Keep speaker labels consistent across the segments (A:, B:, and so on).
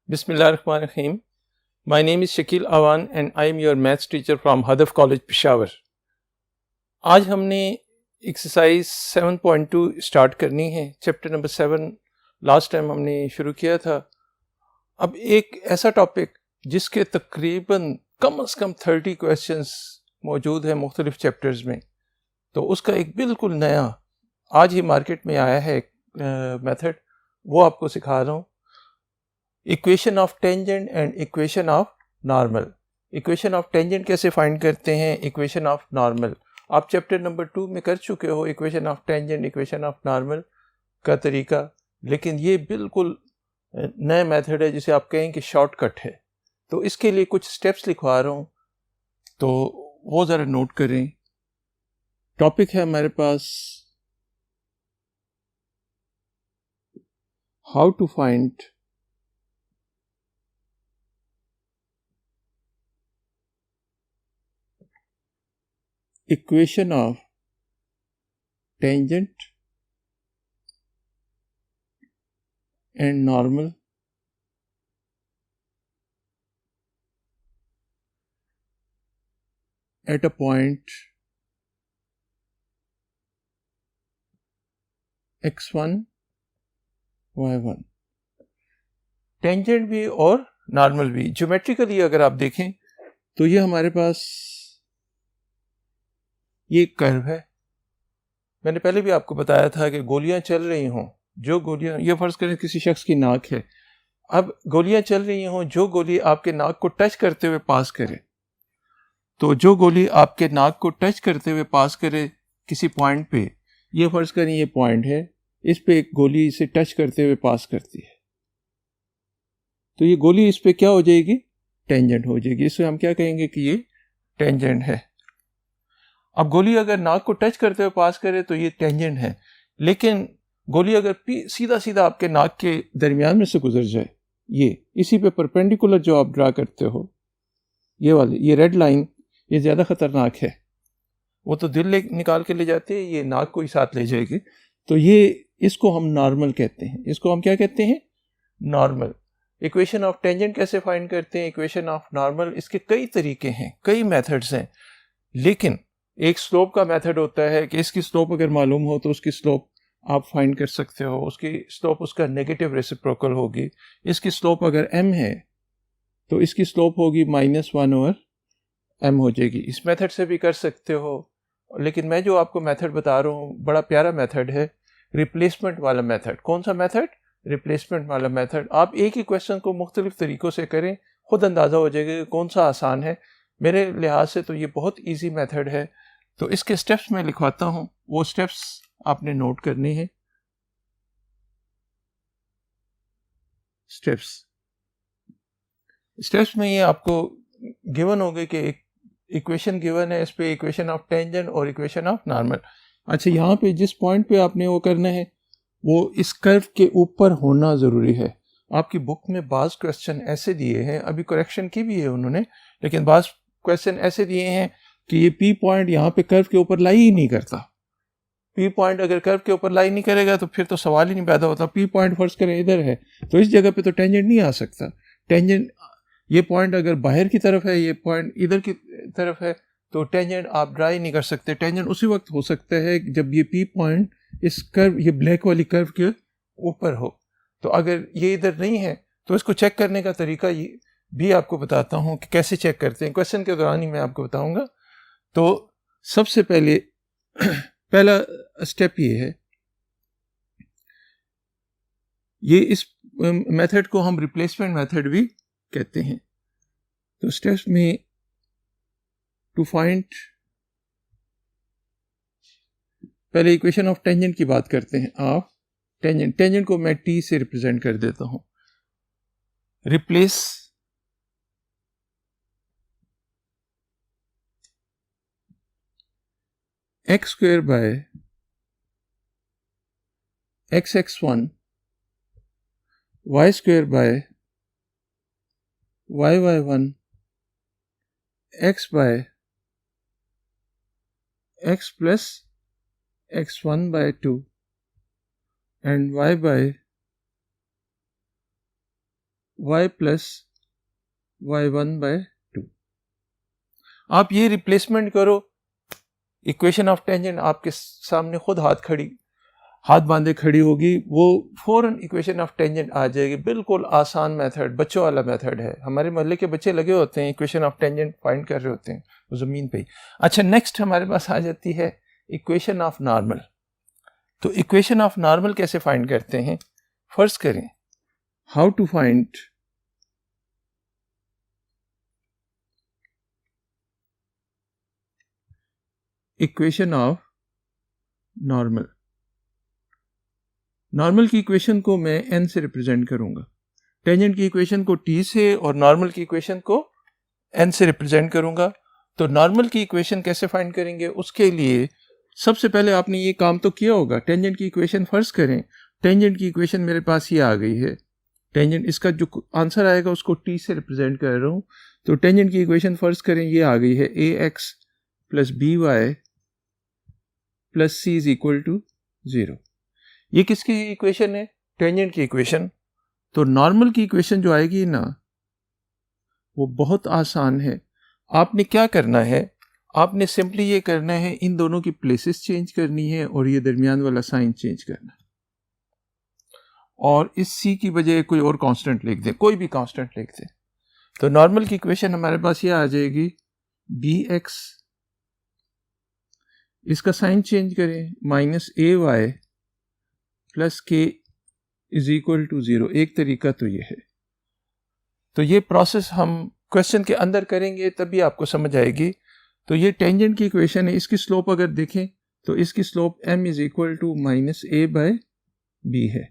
A: Bismillahirrahmanirrahim. My name is Shakil Awan and I am your maths teacher from Hadaf College, Peshawar. आज हमने exercise 7.2 start करनी है. Chapter number 7 last time हमने शुरू किया था. अब एक ऐसा टॉपिक जिसके तकरीबन कम से कम 30 क्वेश्चंस मौजूद हैं मुख्तलिफ चैप्टर्स में, तो उसका एक बिल्कुल नया आज ही मार्केट में आया है मेथड, वो आपको सिखा रहा हूँ. Equation of tangent and equation of normal. Equation of tangent कैसे फाइंड करते हैं, इक्वेशन ऑफ नॉर्मल आप चैप्टर नंबर 2 में कर चुके हो. Equation of tangent, equation of normal का तरीका, लेकिन ये बिल्कुल नया मेथड है जिसे आप कहें कि शॉर्टकट है. तो इसके लिए कुछ स्टेप्स लिखवा रहा हूँ, तो वो ज़रा नोट करें. टॉपिक है हमारे पास how to find equation of tangent and normal at a point x1 y1. Tangent भी और नॉर्मल भी. ज्योमेट्रिकली अगर आप देखें तो ये हमारे पास ये कर्व है. मैंने पहले भी आपको बताया था कि गोलियां चल रही हों, जो गोलियां, ये फर्ज करें किसी शख्स की नाक है, अब गोलियां चल रही हों, जो गोली आपके नाक को टच करते हुए पास करे, तो जो गोली आपके नाक को टच करते हुए पास करे किसी पॉइंट पे, ये फर्ज करें ये पॉइंट है, इस पे एक गोली इसे टच करते हुए पास करती है, तो ये गोली इस पे क्या हो जाएगी, टेंजेंट हो जाएगी. इससे हम क्या कहेंगे कि ये टेंजेंट है. अब गोली अगर नाक को टच करते हुए पास करे तो ये टेंजेंट है, लेकिन गोली अगर सीधा सीधा आपके नाक के दरमियान में से गुजर जाए, ये इसी पे परपेंडिकुलर जो आप ड्रा करते हो, ये वाली, ये रेड लाइन, ये ज़्यादा ख़तरनाक है. वो तो दिल निकाल के ले जाते हैं, ये नाक को ही साथ ले जाएगी. तो ये, इसको हम नॉर्मल कहते हैं. इसको हम क्या कहते हैं, नॉर्मल. इक्वेशन ऑफ टेंजेंट कैसे फाइंड करते हैं, इक्वेशन ऑफ नॉर्मल, इसके कई तरीके हैं, कई मेथड्स हैं. लेकिन एक स्लोप का मेथड होता है कि इसकी स्लोप अगर मालूम हो तो उसकी स्लोप आप फाइंड कर सकते हो. उसकी स्लोप उसका नेगेटिव रेसिप्रोकल होगी. इसकी स्लोप अगर m है तो इसकी स्लोप होगी -1/m हो जाएगी. इस मेथड से भी कर सकते हो, लेकिन मैं जो आपको मेथड बता रहा हूँ बड़ा प्यारा मेथड है, रिप्लेसमेंट वाला मेथड. कौन सा मेथड, रिप्लेसमेंट वाला मेथड. आप एक ही क्वेश्चन को मुख्तलिफ तरीक़ों से करें, खुद अंदाज़ा हो जाएगा कि कौन सा आसान है. मेरे लिहाज से तो ये बहुत ईजी मेथड है. तो इसके स्टेप्स मैं लिखवाता हूँ, वो स्टेप्स आपने नोट करने हैं. स्टेप्स में ये आपको गिवन हो गए कि एक इक्वेशन गिवन है, इस पे इक्वेशन ऑफ टेंजेंट और इक्वेशन ऑफ नॉर्मल. अच्छा, यहाँ पे जिस पॉइंट पे आपने वो करना है वो इस कर्व के ऊपर होना ज़रूरी है. आपकी बुक में बाज़ क्वेश्चन ऐसे दिए हैं, अभी करेक्शन की भी है उन्होंने, लेकिन बाज़ क्वेश्चन ऐसे दिए हैं कि ये पी पॉइंट यहाँ पे कर्व के ऊपर लाई ही नहीं करता. पी पॉइंट अगर कर्व के ऊपर लाई नहीं करेगा तो फिर तो सवाल ही नहीं पैदा होता. पी पॉइंट फर्ज करें इधर है तो इस जगह पे तो टेंजेंट नहीं आ सकता. टेंजेंट, ये पॉइंट अगर बाहर की तरफ है, ये पॉइंट इधर की तरफ है, तो टेंजेंट आप ड्रा ही नहीं कर सकते. टेंजेंट उसी वक्त हो सकता है जब ये पी पॉइंट इस कर्व, ये ब्लैक वाली कर्व के ऊपर हो. तो अगर ये इधर नहीं है तो इसको चेक करने का तरीका ये भी आपको बताता हूँ कि कैसे चेक करते हैं. क्वेश्चन के दौरान ही मैं आपको बताऊँगा. तो सबसे पहले पहला स्टेप ये है, ये इस मेथड को हम रिप्लेसमेंट मेथड भी कहते हैं. तो स्टेप्स में टू फाइंड, पहले इक्वेशन ऑफ टेंजेंट की बात करते हैं. ऑफ टेंजेंट, टेंजेंट को मैं टी से रिप्रेजेंट कर देता हूं. Replace x square by xx1 y square by yy1 x by x plus x1 by 2 and y by y plus y1/2। आप ये रिप्लेसमेंट करो, इक्वेशन ऑफ टेंजेंट आपके सामने खुद हाथ बांधे खड़ी होगी, वो फौरन इक्वेशन ऑफ टेंजेंट आ जाएगी। बिल्कुल आसान मेथड, बच्चों वाला मेथड है। हमारे मोहल्ले के बच्चे लगे होते हैं इक्वेशन ऑफ टेंजेंट फाइंड कर रहे होते हैं वो ज़मीन पे ही। अच्छा, नेक्स्ट हमारे पास आ जाती है इक्वेशन ऑफ नॉर्मल। तो इक्वेशन ऑफ नॉर्मल कैसे फाइंड करते हैं? फर्स्ट करें how to find equation of normal. Normal की इक्वेशन को मैं n से रिप्रेजेंट करूंगा, टेंजेंट की इक्वेशन को t से और नॉर्मल की इक्वेशन को n से रिप्रेजेंट करूंगा। तो नॉर्मल की इक्वेशन कैसे फाइंड करेंगे? उसके लिए सबसे पहले आपने ये काम तो किया होगा, टेंजेंट की इक्वेशन फर्स्ट करें। टेंजेंट की इक्वेशन मेरे पास ये आ गई है। टेंजेंट, इसका जो आंसर आएगा उसको t से रिप्रेजेंट कर रहा हूँ। तो टेंजेंट की इक्वेशन फर्स्ट करें, ये आ गई है ax plus by plus c is equal to 0। ये किसकी इक्वेशन है? टेंजेंट की इक्वेशन। तो नॉर्मल की इक्वेशन जो आएगी ना, वो बहुत आसान है। आपने क्या करना है, आपने सिंपली ये करना है, इन दोनों की प्लेसेस चेंज करनी है और ये दरमियान वाला साइन चेंज करना है, और इस c की बजाय कोई और कांस्टेंट लिख दें, कोई भी कांस्टेंट लिख दें। तो नॉर्मल की इक्वेशन हमारे पास ये आ जाएगी bx, इसका साइन चेंज करें, minus ay plus k is equal to 0। एक तरीका तो ये है। तो ये प्रोसेस हम क्वेश्चन के अंदर करेंगे तभी आपको समझ आएगी। तो ये टेंजेंट की इक्वेशन है, इसकी स्लोप अगर देखें तो इसकी slope m is equal to minus a/b है।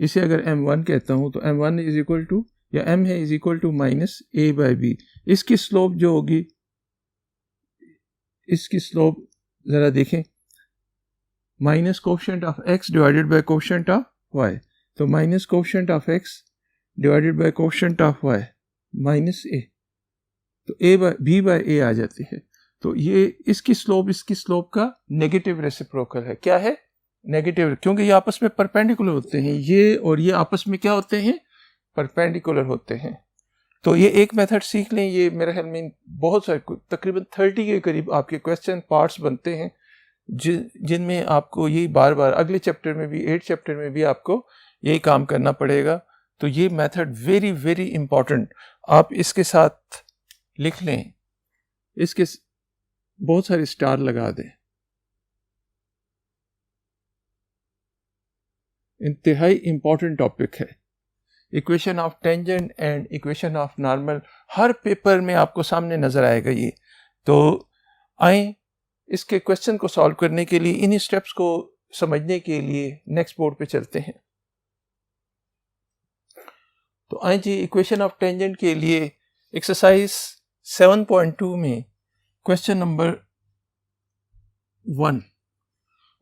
A: इसे अगर m1 कहता हूं तो m1 इज इक्वल टू, या m है, is equal to minus a/b। इसकी स्लोप जो होगी, इसकी स्लोप जरा देखें, minus coefficient of x divided by coefficient of y। तो minus coefficient of x divided by coefficient of y minus a, तो b बाय a आ जाती है। तो ये इसकी स्लोप का नेगेटिव रेसिप्रोकल है। क्या है? नेगेटिव, क्योंकि ये आपस में परपेंडिकुलर होते हैं, ये और ये आपस में क्या होते हैं? परपेंडिकुलर होते हैं। तो ये एक मेथड सीख लें। ये मेरे ख्याल में बहुत सारे, तकरीबन 30 के करीब आपके क्वेश्चन पार्ट्स बनते हैं, जिनमें आपको यही बार बार अगले चैप्टर में भी, 8 चैप्टर में भी आपको यही काम करना पड़ेगा। तो ये मेथड वेरी वेरी इंपॉर्टेंट, आप इसके साथ लिख लें, इसके बहुत सारे स्टार लगा दें। इंतहाई इंपॉर्टेंट टॉपिक है equation of tangent and equation of normal. Her paper में आपको सामने नजर आएगा ये। तो आए इसके क्वेश्चन को सॉल्व करने के लिए, इन्हीं स्टेप्स को समझने के लिए नेक्स्ट बोर्ड पे चलते हैं। तो आए जी, इक्वेशन ऑफ टेंजेंट के लिए एक्सरसाइज 7.2 में क्वेश्चन नंबर 1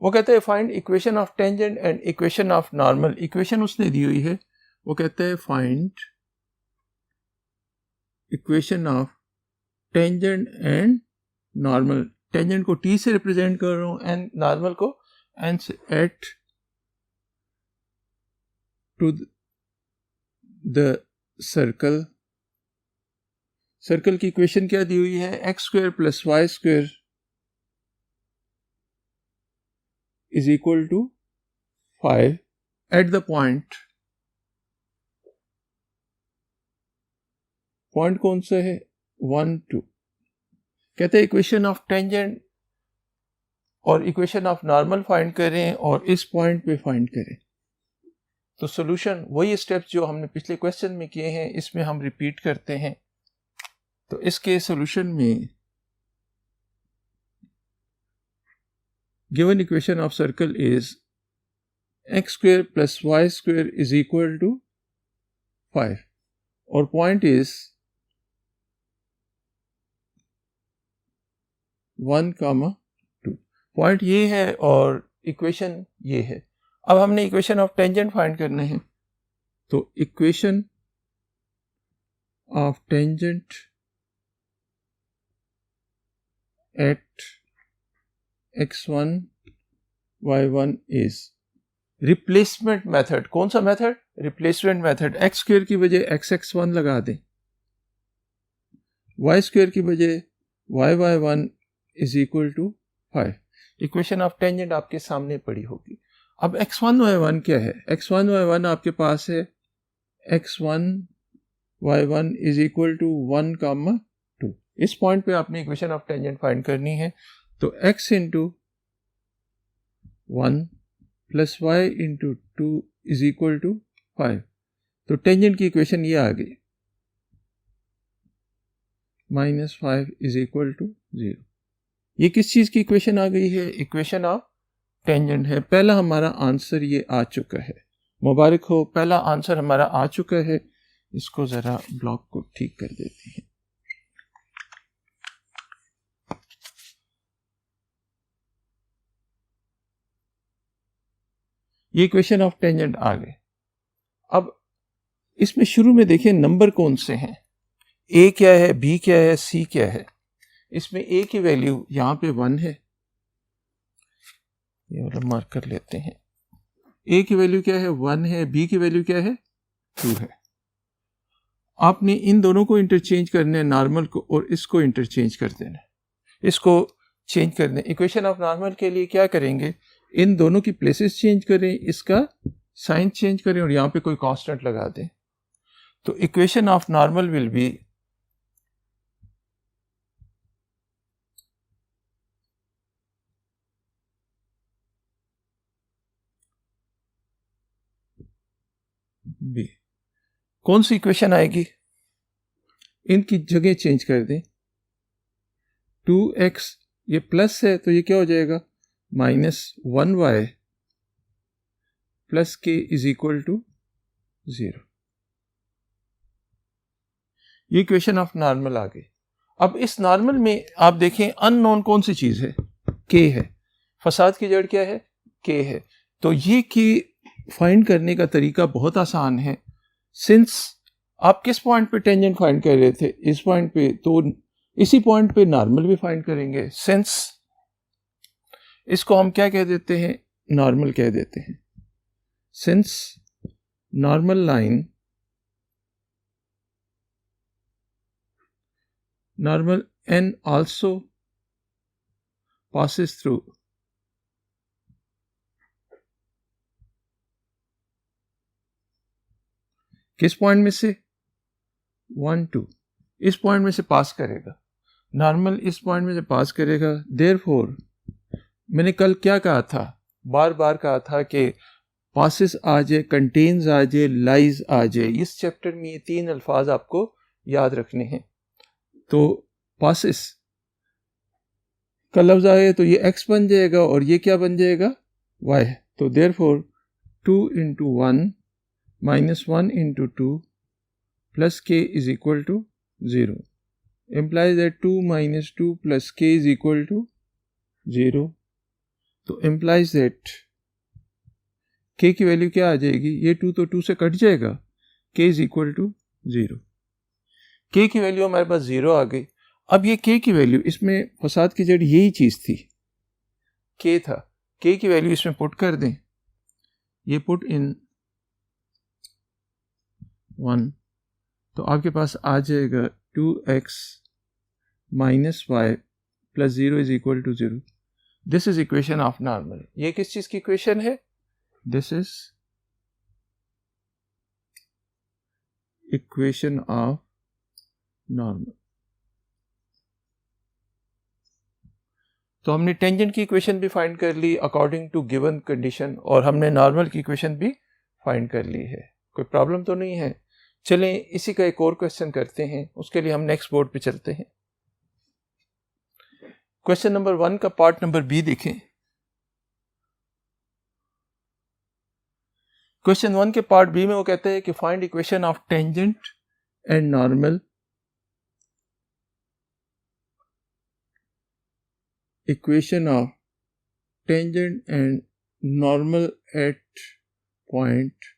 A: वो कहते हैं find equation of tangent and equation of normal. Equation उसने दी हुई है, वो कहते हैं find equation of tangent and normal. Tangent को t से रिप्रेजेंट कर रहा हूं एंड नॉर्मल को n से, at to the circle. Circle की इक्वेशन क्या दी हुई है? X square plus y square is equal to 5 at the point कौन सा है? 1 2। कहते हैं इक्वेशन ऑफ टेंजेंट और इक्वेशन ऑफ नॉर्मल फाइंड करें और इस पॉइंट पे फाइंड करें। तो सॉल्यूशन वही स्टेप्स जो हमने पिछले क्वेश्चन में किए हैं, इसमें हम रिपीट करते हैं। तो इसके सॉल्यूशन में given equation of circle is x square plus y square is equal to 5 और पॉइंट इज 1, 2। पॉइंट ये है और इक्वेशन ये है। अब हमने इक्वेशन ऑफ टेंजेंट फाइंड करना है। तो equation of tangent at x1 y1 is, replacement method, कौन सा method? Replacement method. X square की बजाय x(x1) लगा दें, वाई स्क्वायर की बजाय y(y1) is equal to 5। Equation of tangent आपके सामने पड़ी होगी। अब x1 y1 क्या है? x1 y1 आपके पास है x1 y1 is equal to 1, 2। इस पॉइंट पे आपने इक्वेशन ऑफ टेंजेंट फाइंड करनी है। तो x into 1 plus y into 2 is equal to 5। तो टेंजेंट की इक्वेशन ये आ गई, -5 इज इक्वल टू 0। ये किस चीज की इक्वेशन आ गई है? इक्वेशन ऑफ टेंजेंट है। पहला हमारा आंसर ये आ चुका है। मुबारक हो, पहला आंसर हमारा आ चुका है। इसको जरा ब्लॉक को ठीक कर देते हैं। ये इक्वेशन ऑफ टेंजेंट आ गए। अब इसमें शुरू में देखें नंबर कौन से हैं, ए क्या है, बी क्या है, सी क्या है। इसमें ए की वैल्यू यहां पे 1 है, ये वाला मार्क कर लेते हैं। ए की वैल्यू क्या है? 1 है। बी की वैल्यू क्या है? 2 है। आपने इन दोनों को इंटरचेंज करना है, नॉर्मल को और इसको इंटरचेंज कर देना है, इसको चेंज कर दें। इक्वेशन ऑफ नॉर्मल के लिए क्या करेंगे? इन दोनों की प्लेसेस चेंज करें, इसका साइन चेंज करें और यहां पे कोई कांस्टेंट लगा दें। तो equation of normal will be B. कौन सी इक्वेशन आएगी? इनकी जगह चेंज कर दें। 2x ये प्लस है तो ये क्या हो जाएगा? -1y plus k is equal to 0। ये इक्वेशन ऑफ नॉर्मल आ गई। अब इस नॉर्मल में आप देखें अननोन कौन सी चीज है? k है। फसाद की जड़ क्या है? k है। तो ये k फाइंड करने का तरीका बहुत आसान है। सिंस आप किस पॉइंट पे टेंजेंट फाइंड कर रहे थे? इस पॉइंट पे, तो इसी पॉइंट पे नॉर्मल भी फाइंड करेंगे। सिंस इसको हम क्या कह देते हैं? नॉर्मल कह देते हैं। Since normal line, normal n also passes through किस पॉइंट में से? 1, 2। इस पॉइंट में से पास करेगा, नॉर्मल इस पॉइंट में से पास करेगा। देयरफॉर मैंने कल क्या कहा था? बार बार कहा था कि पासिस आ जाए, कंटेन्स आ जाए, लाइज आ जाए। इस चैप्टर में ये 3 अल्फाज आपको याद रखने हैं। तो पासिस का लफ्ज आए तो ये x बन जाएगा और ये क्या बन जाएगा? y। तो therefore 2 into 1 -1 into 2 plus k is equal to 0 implies that 2 minus 2 plus k is equal to 0। तो implies that k की वैल्यू क्या आ जाएगी? ये 2 तो 2 से कट जाएगा, k is equal to 0। k की वैल्यू हमारे पास 0 आ गई। अब ये k की वैल्यू, इसमें फसाद की जड़ यही चीज थी, k था। k की वैल्यू इसमें पुट कर दें, ये पुट इन 1, तो आपके पास आ जाएगा 2x minus y plus 0 is equal to 0। This is equation of normal. ये किस चीज की इक्वेशन है? This is equation of normal. तो हमने टेंजेंट की इक्वेशन भी फाइंड कर ली अकॉर्डिंग टू गिवन कंडीशन, और हमने नॉर्मल की इक्वेशन भी फाइंड कर ली है। कोई प्रॉब्लम तो नहीं है? चलें इसी का एक और क्वेश्चन करते हैं, उसके लिए हम नेक्स्ट बोर्ड पे चलते हैं। क्वेश्चन नंबर 1 का पार्ट नंबर बी देखें। क्वेश्चन 1 के पार्ट बी में वो कहते हैं कि find equation of tangent and normal, equation of tangent and normal at point.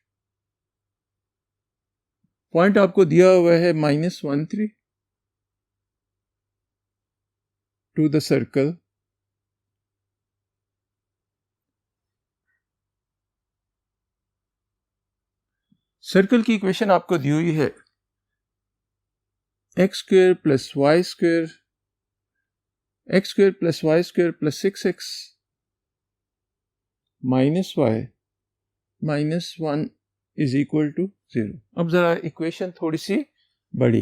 A: Point आपको दिया हुआ है -13 टू द सर्कल, सर्कल की इक्वेशन आपको दी हुई है x square plus y square plus y square plus 6x minus y minus 1 is equal to 0। अब जरा इक्वेशन थोड़ी सी बड़ी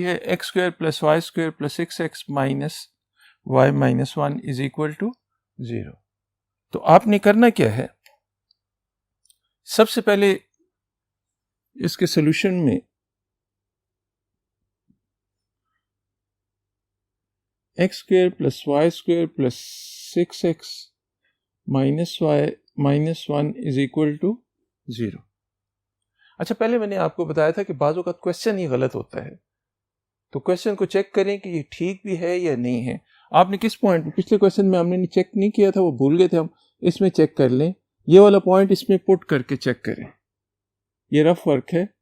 A: है, x square plus y square plus 6x minus y minus 1 is equal to 0। तो आपने करना क्या है, सबसे पहले इसके सॉल्यूशन में x square plus y square plus 6x minus y minus 1 is equal to 0। अच्छा, पहले मैंने आपको बताया था कि बाज़ औक़ात क्वेश्चन ही गलत होता है, तो क्वेश्चन को चेक करें कि ये ठीक भी है या नहीं है। आपने किस पॉइंट, पिछले क्वेश्चन में हमने चेक नहीं किया था, वो भूल गए थे हम, इसमें चेक कर लें, ये वाला पॉइंट इसमें पुट करके चेक करें। ये रफ वर्क है,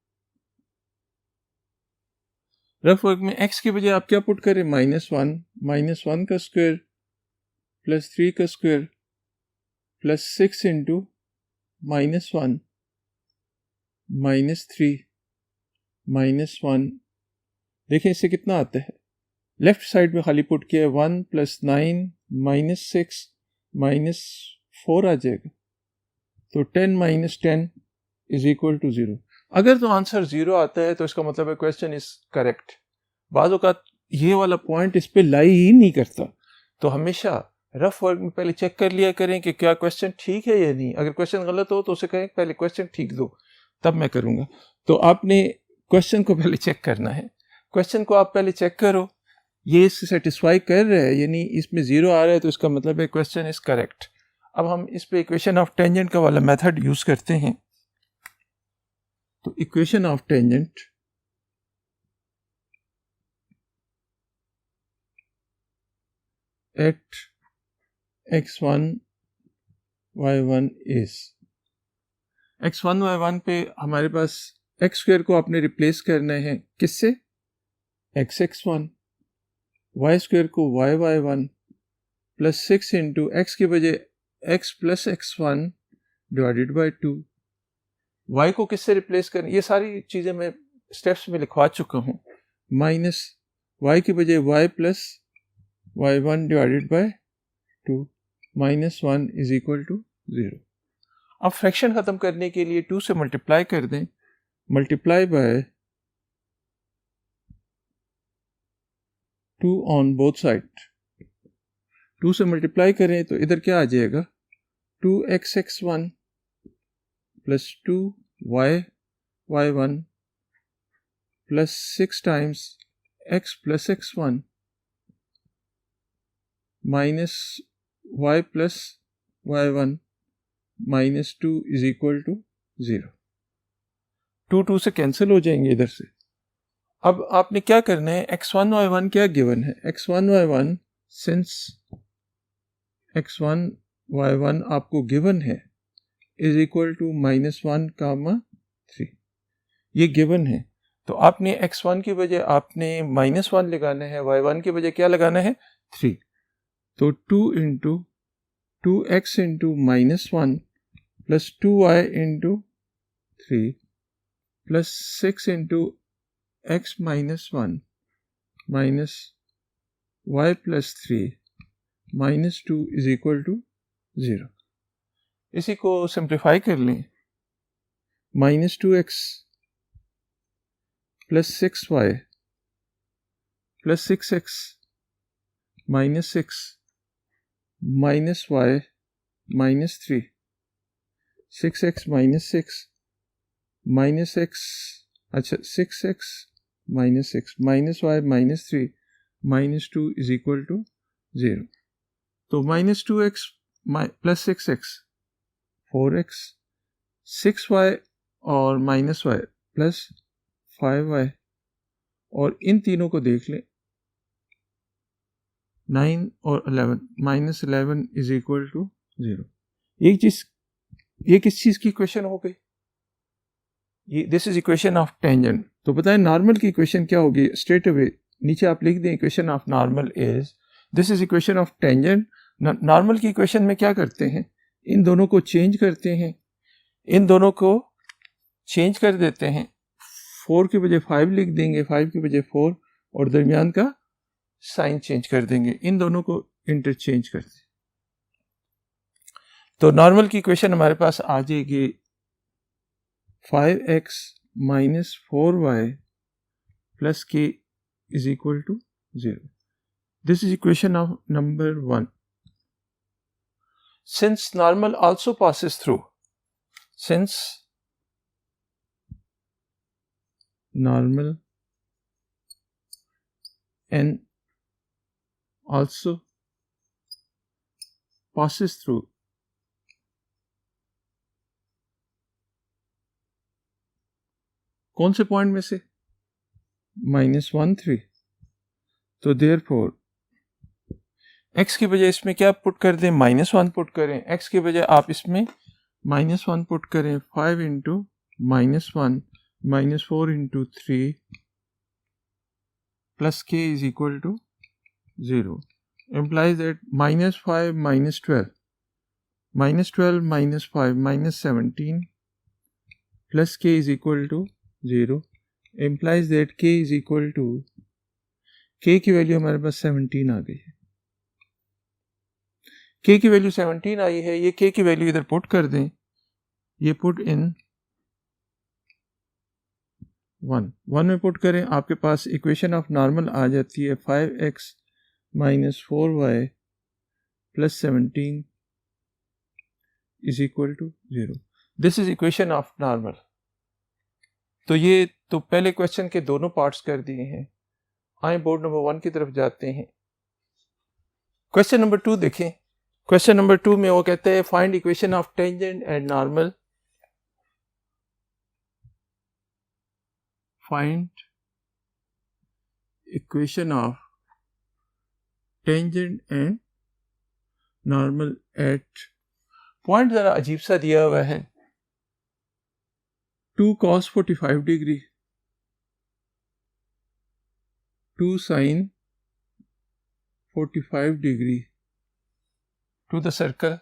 A: रफ वर्क में x की बजाय आप क्या पुट करें, -1 का स्क्वायर प्लस 3 का स्क्वायर प्लस 6 इंटू -1 -3 -1। देखें इससे कितना आता है, लेफ्ट साइड में खाली पुट किया 1 + 9 -6 -4 आ जाएगा, तो 10 - 10 इज इक्वल टू 0। अगर तो आंसर 0 आता है तो इसका मतलब है क्वेश्चन इज करेक्ट। बाज़ औक़ात ये वाला पॉइंट इस पे लाई ही नहीं करता, तो हमेशा रफ वर्क में पहले चेक कर लिया करें कि क्या क्वेश्चन ठीक है या नहीं। अगर क्वेश्चन गलत हो तो उसे कहें पहले क्वेश्चन ठीक दो, तब मैं करूँगा। तो आपने क्वेश्चन को पहले चेक करना है, क्वेश्चन को आप पहले चेक करो, ये इससे सेटिस्फाई कर रहा है, यानी इसमें 0 आ रहा है तो इसका मतलब है क्वेश्चन इज करेक्ट। अब हम इस पे इक्वेशन ऑफ टेंजेंट का वाला मेथड यूज करते हैं। तो equation of tangent at x1 y1 is, x1 y1 पे हमारे पास x स्क्वायर को आपने रिप्लेस करना है किससे, x(x1), y स्क्वायर को y(y1) प्लस 6 इंटू x के बजाय x plus x1 divided by 2। y को किससे रिप्लेस करना, ये सारी चीज़ें मैं स्टेप्स में लिखवा चुका हूँ। माइनस y के बजाय y plus y1 divided by 2 -1 is equal to 0। अब फ्रैक्शन ख़त्म करने के लिए 2 से मल्टीप्लाई कर दें, multiply by 2 on both side. 2 से मल्टीप्लाई करें तो इधर क्या आ जाएगा, 2x(x1) plus 2y(y1) plus 6 times x plus x1 minus y plus y1 minus 2 is equal to 0। 2 से कैंसिल हो जाएंगे इधर से। अब आपने क्या करना है, x1 y1 क्या गिवन है, x1 y1 since x1 y1 आपको गिवन है इज इक्वल टू -1, 3, ये गिवन है। तो आपने x1 की बजाय आपने -1 लगाना है, y1 की बजाय क्या लगाना है, 3। तो 2 into 2x into -1 plus 2y into 3 plus 6 into x -1 minus y plus 3 -2 is equal to 0। इसी को सिंप्लीफाई कर लें, -2x plus 6y plus 6x -6 minus y minus 3, 6x minus 6 minus x, अच्छा 6x minus 6 minus y minus 3 minus 2 is equal to 0। तो -2x plus 6x 4x, 6y और minus y plus 5y, और इन तीनों को देख लें 9 और 11, -11 इज इक्वल टू 0। एक चीज, ये किस चीज की इक्वेशन हो गई, ये this is equation of tangent. तो बताएं नॉर्मल की इक्वेशन क्या होगी, स्ट्रेट अवे नीचे आप लिख दें equation of normal is, this is equation of tangent. Normal की इक्वेशन में क्या करते हैं, इन दोनों को चेंज करते हैं, इन दोनों को चेंज कर देते हैं, 4 के बजाय 5 लिख देंगे, 5 के बजाय 4, और दरमियान का साइन चेंज कर देंगे, इन दोनों को इंटरचेंज कर दें। तो नॉर्मल की इक्वेशन हमारे पास आ जाएगी 5x minus 4y plus k is equal to 0. This is equation of number 1. Since normal also passes through, since normal and also passes through कौन से पॉइंट में से? -1 3. तो therefore x की बजाय इसमें क्या पुट कर दें? -1 पुट करें। x की बजाय आप इसमें -1 पुट करें। 5 into -1 -4 into 3 plus k is equal to 0. implies that -5 -12 -12 -5 -17 plus k is equal to 0 implies that k is equal to, k की वैल्यू हमारे पास 17 आ गई है। k की वैल्यू 17 आई है, ये k की वैल्यू इधर पुट कर दें, ये पुट इन 1 में पुट करें, आपके पास इक्वेशन ऑफ नॉर्मल आ जाती है 5x minus 4y plus 17 is equal to 0. This is equation of normal. तो ये तो पहले क्वेश्चन के दोनों पार्ट्स कर दिए हैं। आए बोर्ड नंबर 1 की तरफ जाते हैं। क्वेश्चन नंबर 2 देखें। क्वेश्चन नंबर 2 में वो कहते हैं find equation of tangent and normal, find equation of tangent and normal at, point जरा अजीब सा दिया हुआ है, 2 cos 45 degree, 2 sin 45 degree to the circle,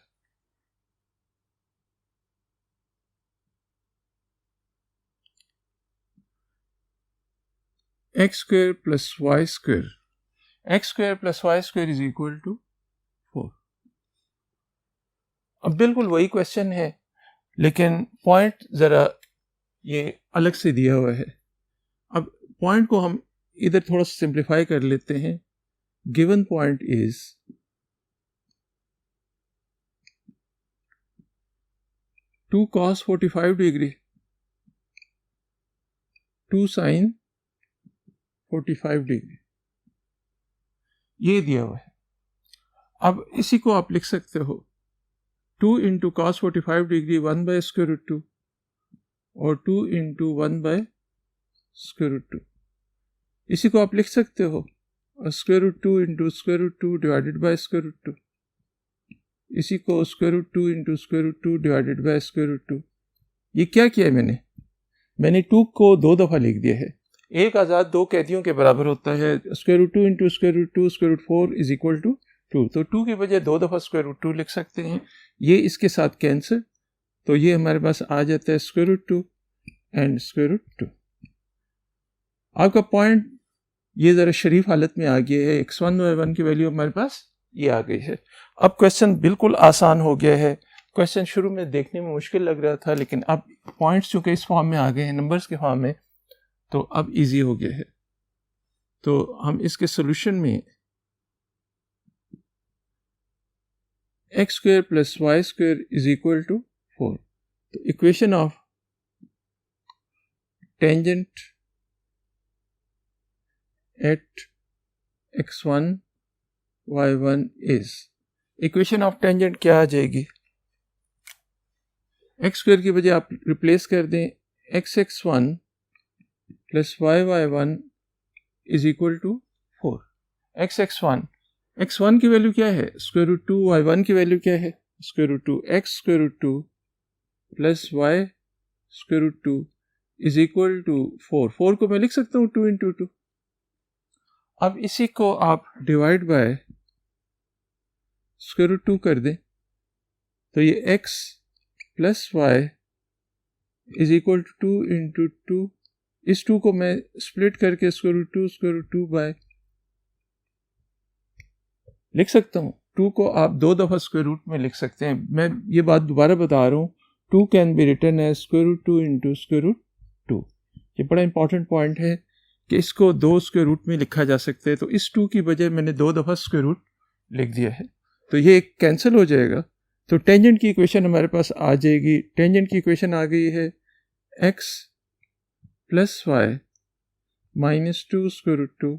A: x square plus y square, x square plus y square is equal to 4. अब बिल्कुल वही question है लेकिन पॉइंट जरा ये अलग से दिया हुआ है। अब पॉइंट को हम इधर थोड़ा सा सिंप्लीफाई कर लेते हैं। Given point is 2 cos 45 degree, 2 sin 45 degree, ये दिया हुआ है। अब इसी को आप लिख सकते हो 2 into cos 45 degree 1 by square root 2 और 2 इंटू 1 बाय स्क्वायर रूट 2, इसी को आप लिख सकते हो square root 2 into square root 2 divided by square root 2, इसी को square root 2 into square root 2 divided by square root 2। ये क्या किया है मैंने 2 को 2 दफ़ा लिख दिया है। एक आज़ाद 2 कैदियों के बराबर होता है। Square root 2 into square root 2 square root 4 is equal to 2, तो 2 की बजाय 2 दफ़ा स्क्वायर रूट 2 लिख सकते हैं। ये इसके साथ कैंसिल, तो ये हमारे पास आ जाता है square root 2 and square root 2। आपका पॉइंट ये ज़रा शरीफ हालत में आ गया है। x1 और y1 की वैल्यू हमारे पास ये आ गई है। अब क्वेश्चन बिल्कुल आसान हो गया है। क्वेश्चन शुरू में देखने में मुश्किल लग रहा था लेकिन अब पॉइंट्स चूँकि इस फॉर्म में आ गए हैं, नंबर्स के फॉर्म में, तो अब इजी हो गया है। तो हम इसके सोल्यूशन में x square plus y square is equal to 4, तो equation of tangent at x1 y1 is, equation of tangent क्या आ जाएगी? एक्स स्क्वायर की बजाय आप रिप्लेस कर दें x(x1) plus y(y1) is equal to 4। x(x1) x1 की वैल्यू क्या है? स्क्वायर रूट 2, y1 की वैल्यू क्या है? Square root 2, x square root 2 plus y square root 2 is equal to 4। 4 को मैं लिख सकता हूँ 2 इंटू 2। अब इसी को आप डिवाइड बाय स्क्वायर रूट 2 कर दें, तो ये x plus y is equal to 2 into 2, इस 2 को मैं स्प्लिट करके स्क्वायर रूट 2 बाय लिख सकता हूँ। 2 को आप 2 दफ़ा स्क्वायर रूट में लिख सकते हैं। मैं ये बात दोबारा बता रहा हूँ, 2 can be written as square root 2 into square root 2। ये बड़ा इंपॉर्टेंट पॉइंट है कि इसको 2 स्क्वायर रूट में लिखा जा सकता है, तो इस 2 की बजाय मैंने 2 दफ़ा स्क्वायर रूट लिख दिया है, तो ये कैंसिल हो जाएगा। तो टेंजेंट की इक्वेशन हमारे पास आ जाएगी। टेंजेंट की इक्वेशन आ गई है x plus y minus 2 square root 2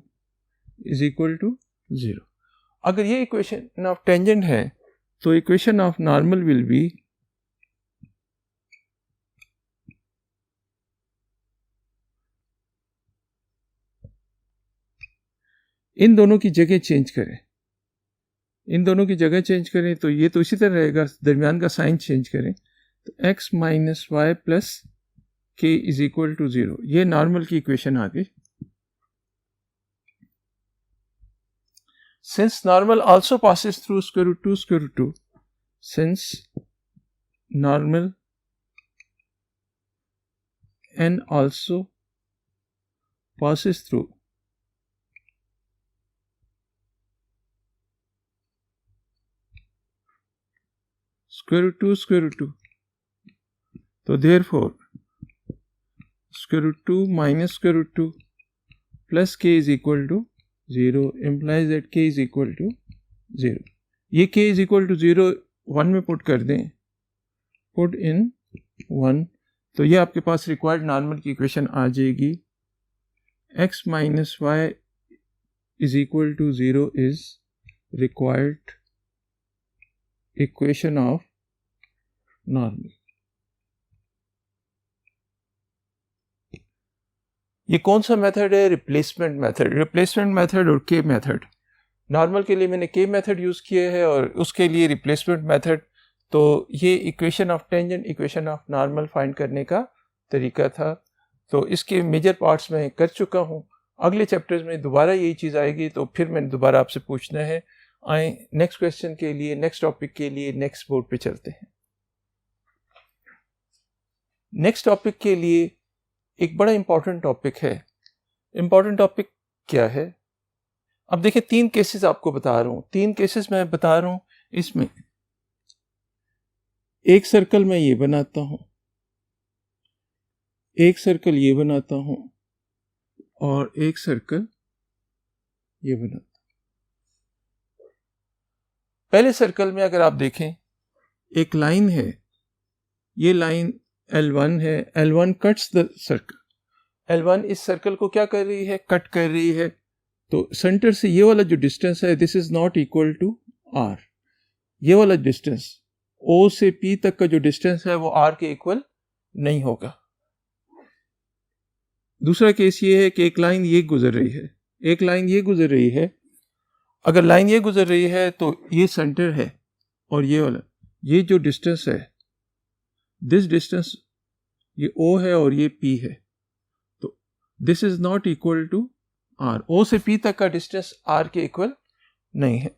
A: is equal to 0। अगर ये इक्वेशन ऑफ टेंजेंट है तो equation of normal will be इन दोनों की जगह चेंज करें, इन दोनों की जगह चेंज करें तो ये तो इसी तरह रहेगा, दरमियान का साइन चेंज करें तो x माइनस वाई प्लस के इज इक्वल टू 0। ये नॉर्मल की इक्वेशन आ गई। Since normal also passes through square root 2, since normal n also passes through square root 2, so therefore square root 2 minus square root 2 plus k is equal to 0 implies that k is equal to 0। ये k is equal to 0 1 में put कर दें, put in 1, तो ये आपके पास required normal की इक्वेशन आ जाएगी। x minus y is equal to 0 is required equation of normal. ये कौन सा मेथड है? Replacement method. रिप्लेसमेंट मेथड और के मेथड। नॉर्मल के लिए मैंने के मेथड यूज़ किए है और उसके लिए रिप्लेसमेंट मेथड। तो ये equation of tangent, equation of normal find करने का तरीका था। तो इसके मेजर पार्ट्स में कर चुका हूँ। अगले चैप्टर्स में दोबारा यही चीज़ आएगी तो फिर मैंने दोबारा आपसे पूछना है। आए नेक्स्ट क्वेश्चन के लिए, नेक्स्ट टॉपिक के लिए नेक्स्ट बोर्ड पे चलते हैं। नेक्स्ट टॉपिक के लिए एक बड़ा इंपॉर्टेंट टॉपिक है। इंपॉर्टेंट टॉपिक क्या है? अब देखिए 3 केसेस आपको बता रहा हूँ, 3 केसेस मैं बता रहा हूँ। इसमें एक सर्कल मैं ये बनाता हूँ, एक सर्कल ये बनाता हूँ और एक सर्कल ये बनाता हूँ। पहले सर्कल में अगर आप देखें एक लाइन है, ये लाइन L1 है। L1 cuts the circle. L1 इस सर्कल को क्या कर रही है? कट कर रही है। तो सेंटर से ये वाला जो डिस्टेंस है, this is not equal to R। ये वाला डिस्टेंस O से P तक का जो डिस्टेंस है वो R के इक्वल नहीं होगा। दूसरा केस ये है कि एक लाइन ये गुजर रही है, एक लाइन ये गुजर रही है। अगर लाइन ये गुजर रही है तो ये सेंटर है और ये वाला, ये जो डिस्टेंस है, दिस डिस्टेंस ये O है और ये P है, तो this is not equal to R। O से P तक का डिस्टेंस R के इक्वल नहीं है।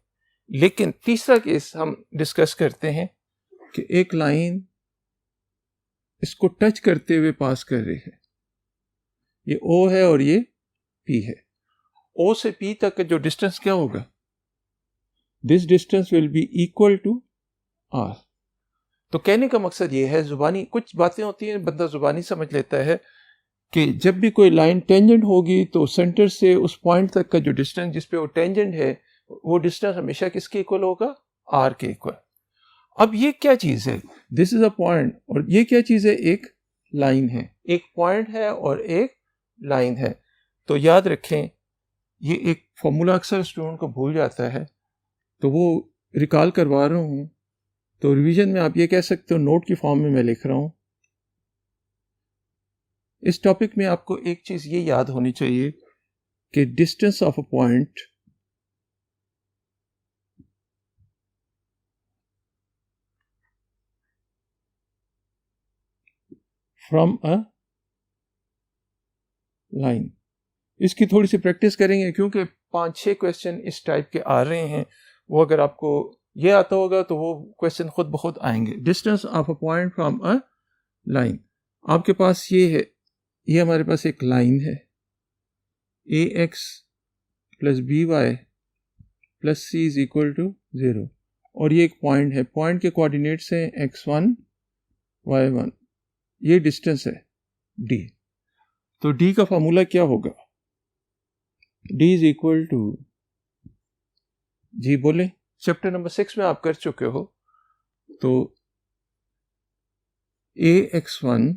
A: लेकिन तीसरा केस हम डिस्कस करते हैं कि एक लाइन इसको टच करते हुए पास कर रही है, ये O है और ये P है। O से P तक का जो डिस्टेंस क्या होगा? This distance will be equal to R। तो कहने का मकसद ये है, जुबानी कुछ बातें होती हैं बंदा जुबानी समझ लेता है कि जब भी कोई लाइन टेंजेंट होगी तो सेंटर से उस पॉइंट तक का जो डिस्टेंस जिस पे वो टेंजेंट है वो डिस्टेंस हमेशा किसके इक्वल होगा? R के इक्वल। अब ये क्या चीज़ है? दिस इज अ पॉइंट, और ये क्या चीज़ है? एक लाइन है, एक पॉइंट है और एक लाइन है। तो याद रखें, ये एक फॉर्मूला अक्सर स्टूडेंट को भूल जाता है, तो वो रिकॉल करवा रहा हूँ। तो रिवीजन में आप ये कह सकते हो, नोट की फॉर्म में मैं लिख रहा हूँ। इस टॉपिक में आपको एक चीज़ ये याद होनी चाहिए कि distance of a point from a line, इसकी थोड़ी सी प्रैक्टिस करेंगे क्योंकि 5-6 क्वेश्चन इस टाइप के आ रहे हैं। वो अगर आपको ये आता होगा तो वो क्वेश्चन खुद ब खुद आएंगे। Distance of a point from a line. आपके पास ये है, ये हमारे पास एक लाइन है ax plus by plus c is equal to 0 और ये एक पॉइंट है, पॉइंट के कोऑर्डिनेट्स हैं x1 y1, ये डिस्टेंस है d। तो d का फॉर्मूला क्या होगा? d इज इक्वल टू, जी बोले, चैप्टर नंबर 6 में आप कर चुके हो। तो ax1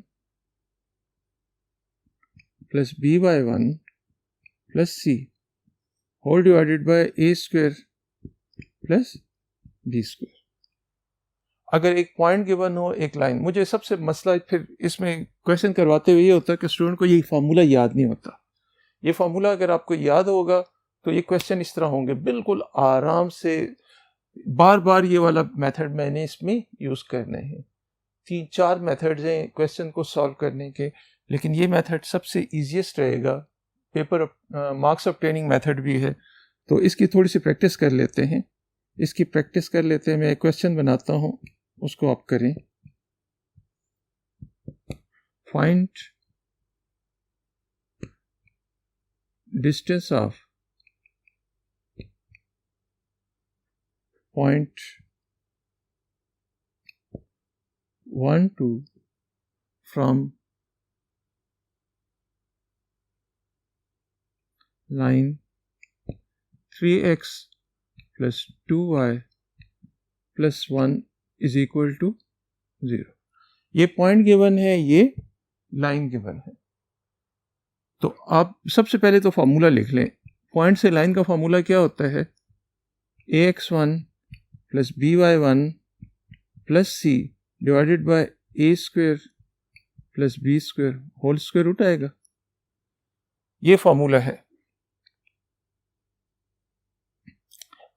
A: plus by1 plus c whole divided by a square plus b square. अगर एक पॉइंट गिवन हो, एक लाइन, मुझे सबसे मसला फिर इसमें क्वेश्चन करवाते हुए ये होता है कि स्टूडेंट को ये फार्मूला याद नहीं होता। ये फार्मूला अगर आपको याद होगा तो ये क्वेश्चन इस तरह होंगे, बिल्कुल आराम से बार बार ये वाला मेथड मैंने इसमें यूज करने हैं। 3-4 मेथड्स हैं क्वेश्चन को सॉल्व करने के, लेकिन ये मेथड सबसे इजीएस्ट रहेगा। पेपर मार्क्स ऑब्टेनिंग मेथड भी है, तो इसकी थोड़ी सी प्रैक्टिस कर लेते हैं। मैं एक क्वेश्चन बनाता हूँ, उसको आप करें। Find distance of point 1 2 from line 3x plus 2y plus 1 is equal to 0। ये पॉइंट गिवन है, ये लाइन गिवन है। तो आप सबसे पहले तो फॉर्मूला लिख लें। पॉइंट से लाइन का फॉर्मूला क्या होता है? ax1 plus by1 plus c divided by a square plus b square whole square root आएगा। ये फॉर्मूला है।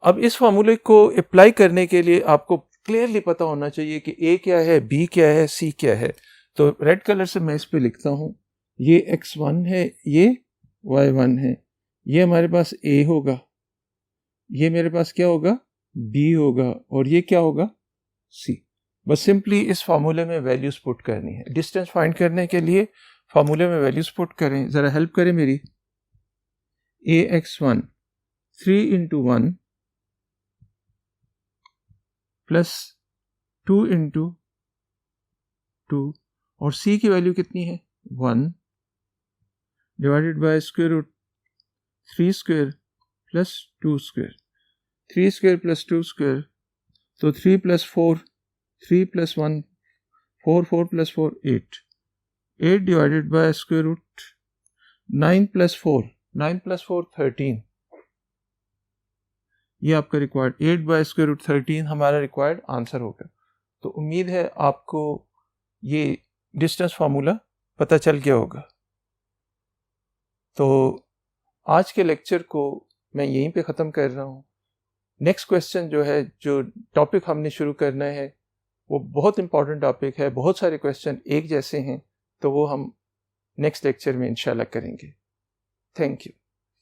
A: अब इस फॉर्मूले को अप्लाई करने के लिए आपको क्लियरली पता होना चाहिए कि a क्या है, b क्या है, c क्या है। तो रेड कलर से मैं इस पे लिखता हूं, ये x1 है, ये y1 है, ये हमारे पास a होगा, ये मेरे पास क्या होगा, b होगा, और ये क्या होगा, c। बस सिंपली इस फार्मूले में वैल्यूज पुट करनी है। डिस्टेंस फाइंड करने के लिए फार्मूले में वैल्यूज पुट करें। जरा हेल्प करें मेरी। ax1 3 इंटू 1 प्लस 2 इंटू 2 और c की वैल्यू कितनी है, 1 divided by square root 3 square plus 2 square. 3 square plus 2 square, तो 3 plus 4, 3 plus 1 4, 4 plus 4 8, 8 divided by square root 9 plus 4, 9 plus 4 13। ये आपका रिक्वायर्ड 8 बाय स्क्वायर रूट 13 हमारा रिक्वायर्ड आंसर होगा। तो उम्मीद है आपको ये डिस्टेंस फार्मूला पता चल गया होगा। तो आज के लेक्चर को मैं यहीं पे ख़त्म कर रहा हूँ। नेक्स्ट क्वेश्चन जो है, जो टॉपिक हमने शुरू करना है, वो बहुत इंपॉर्टेंट टॉपिक है। बहुत सारे क्वेश्चन एक जैसे हैं, तो वो हम नेक्स्ट लेक्चर में इंशाल्लाह करेंगे। Thank you.